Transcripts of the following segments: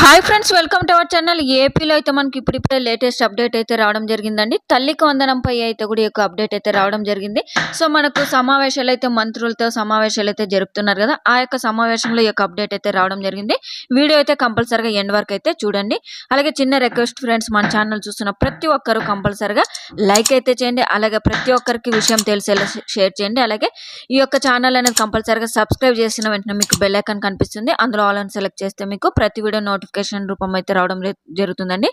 Hi friends, welcome to our channel. ఏపీలో అయితే మనకి ఇప్పుడిప్పుడే లేటెస్ట్ అప్డేట్ అయితే రావడం జరిగిందండి. తల్లికి వందనంపై అయితే కూడా ఈ యొక్క అప్డేట్ అయితే రావడం జరిగింది. సో మనకు సమావేశాలు అయితే మంత్రులతో సమావేశాలు అయితే జరుపుతున్నారు కదా, ఆ యొక్క సమావేశంలో ఈ యొక్క అప్డేట్ అయితే రావడం జరిగింది. వీడియో అయితే కంపల్సరిగా ఎండ్ వరకు అయితే చూడండి. అలాగే చిన్న రిక్వెస్ట్ ఫ్రెండ్స్, మన ఛానల్ చూస్తున్న ప్రతి ఒక్కరు కంపల్సరిగా లైక్ అయితే చేయండి. అలాగే ప్రతి ఒక్కరికి విషయం తెలిసేలా షేర్ చేయండి. అలాగే ఈ యొక్క ఛానల్ అనేది కంపల్సరిగా సబ్స్క్రైబ్ చేసిన వెంటనే మీకు బెల్ ఐకాన్ కనిపిస్తుంది. అందులో ఆల్ అని సెలెక్ట్ చేస్తే మీకు ప్రతి వీడియో నోటిఫికేషన్ రూపం అయితే రావడం జరుగుతుందండి.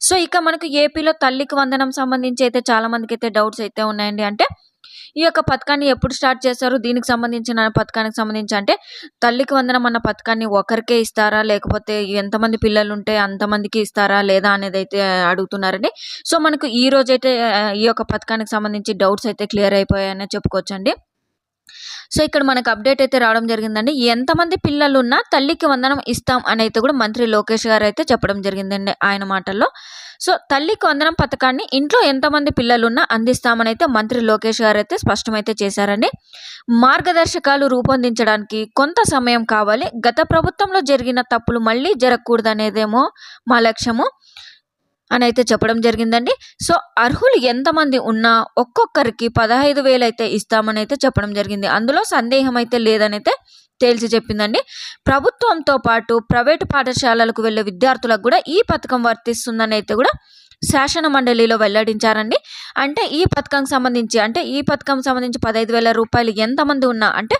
సో ఇక మనకు ఏపీలో తల్లికి వందనం సంబంధించి అయితే చాలా మందికి అయితే డౌట్స్ అయితే ఉన్నాయండి. అంటే ఈ యొక్క పథకాన్ని ఎప్పుడు స్టార్ట్ చేశారు, దీనికి సంబంధించిన పథకానికి సంబంధించి అంటే తల్లికి వందనం అన్న పథకాన్ని ఒకరికే ఇస్తారా, లేకపోతే ఎంతమంది పిల్లలు ఉంటే అంతమందికి ఇస్తారా లేదా అనేది అయితే అడుగుతున్నారండి. సో మనకు ఈ రోజైతే ఈ యొక్క పథకానికి సంబంధించి డౌట్స్ అయితే క్లియర్ అయిపోయాయని చెప్పుకోవచ్చండి. సో ఇక్కడ మనకు అప్డేట్ అయితే రావడం జరిగిందండి. ఎంతమంది పిల్లలున్నా తల్లికి వందనం ఇస్తాం అని అయితే కూడా మంత్రి లోకేష్ గారు అయితే చెప్పడం జరిగిందండి ఆయన మాటల్లో. సో తల్లికి వందనం పథకాన్ని ఇంట్లో ఎంతమంది పిల్లలున్నా అందిస్తామని అయితే మంత్రి లోకేష్ గారు అయితే స్పష్టమైతే చేశారండి. మార్గదర్శకాలు రూపొందించడానికి కొంత సమయం కావాలి. గత ప్రభుత్వంలో జరిగిన తప్పులు మళ్ళీ జరగకూడదనేదేమో మా లక్ష్యము అని అయితే చెప్పడం జరిగిందండి. సో అర్హులు ఎంతమంది ఉన్నా ఒక్కొక్కరికి 15,000 అయితే ఇస్తామని అయితే చెప్పడం జరిగింది. అందులో సందేహం అయితే లేదని అయితే తేల్చి చెప్పిందండి. ప్రభుత్వంతో పాటు ప్రైవేటు పాఠశాలలకు వెళ్ళే విద్యార్థులకు కూడా ఈ పథకం వర్తిస్తుందని అయితే కూడా శాసన మండలిలో వెల్లడించారండి. అంటే ఈ పథకానికి సంబంధించి 15,000 రూపాయలు ఎంతమంది ఉన్నా, అంటే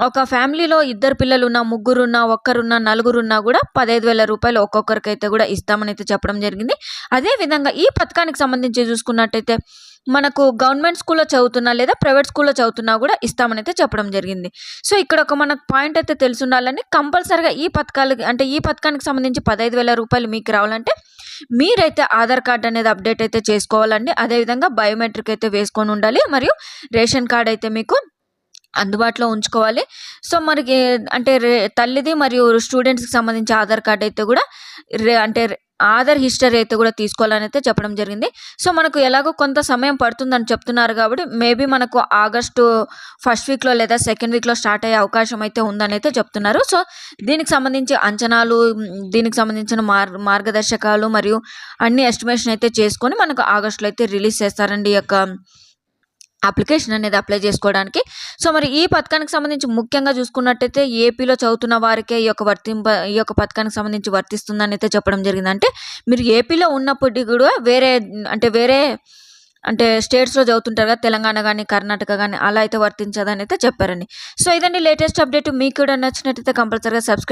ఒక ఫ్యామిలీలో ఇద్దరు పిల్లలున్నా, ముగ్గురున్నా, ఒక్కరున్నా, నలుగురున్నా కూడా 15,000 రూపాయలు ఒక్కొక్కరికైతే కూడా ఇస్తామని అయితే చెప్పడం జరిగింది. అదేవిధంగా ఈ పథకానికి సంబంధించి చూసుకున్నట్టయితే మనకు గవర్నమెంట్ స్కూల్లో చదువుతున్నా లేదా ప్రైవేట్ స్కూల్లో చదువుతున్నా కూడా ఇస్తామని అయితే చెప్పడం జరిగింది. సో ఇక్కడ ఒక మనకు పాయింట్ అయితే తెలిసి ఉండాలని, కంపల్సరిగా ఈ పథకానికి సంబంధించి 15,000 రూపాయలు మీకు రావాలంటే మీరైతే ఆధార్ కార్డ్ అనేది అప్డేట్ అయితే చేసుకోవాలండి. అదేవిధంగా బయోమెట్రిక్ అయితే వేసుకొని ఉండాలి, మరియు రేషన్ కార్డ్ అయితే మీకు అందుబాటులో ఉంచుకోవాలి. సో మనకి అంటే తల్లిది మరియు స్టూడెంట్స్కి సంబంధించి ఆధార్ కార్డ్ అయితే కూడా ఆధార్ హిస్టరీ అయితే కూడా తీసుకోవాలని అయితే చెప్పడం జరిగింది. సో మనకు ఎలాగో కొంత సమయం పడుతుందని చెప్తున్నారు కాబట్టి మేబీ మనకు ఆగస్టు ఫస్ట్ వీక్లో లేదా సెకండ్ వీక్లో స్టార్ట్ అయ్యే అవకాశం అయితే ఉందని అయితే చెప్తున్నారు. సో దీనికి సంబంధించి అంచనాలు, దీనికి సంబంధించిన మార్గదర్శకాలు మరియు అన్ని ఎస్టిమేషన్ అయితే చేసుకొని మనకు ఆగస్టులో అయితే రిలీజ్ చేస్తారండి ఈ యొక్క అప్లికేషన్ అనేది అప్లై చేసుకోవడానికి. సో మరి ఈ పథకానికి సంబంధించి ముఖ్యంగా చూసుకున్నట్టయితే ఏపీలో చదువుతున్న వారికే ఈ యొక్క పథకానికి సంబంధించి వర్తిస్తుందని అయితే చెప్పడం జరిగింది. అంటే మీరు ఏపీలో ఉన్నప్పటికీ కూడా వేరే స్టేట్స్లో చదువుతుంటారు కదా, తెలంగాణ కానీ కర్ణాటక కానీ, అలా అయితే వర్తించదని అయితే చెప్పారండి. సో ఇదండి లేటెస్ట్ అప్డేట్. మీకు కూడా నచ్చినట్టయితే కంపల్సరీగా సబ్స్క్రైబ్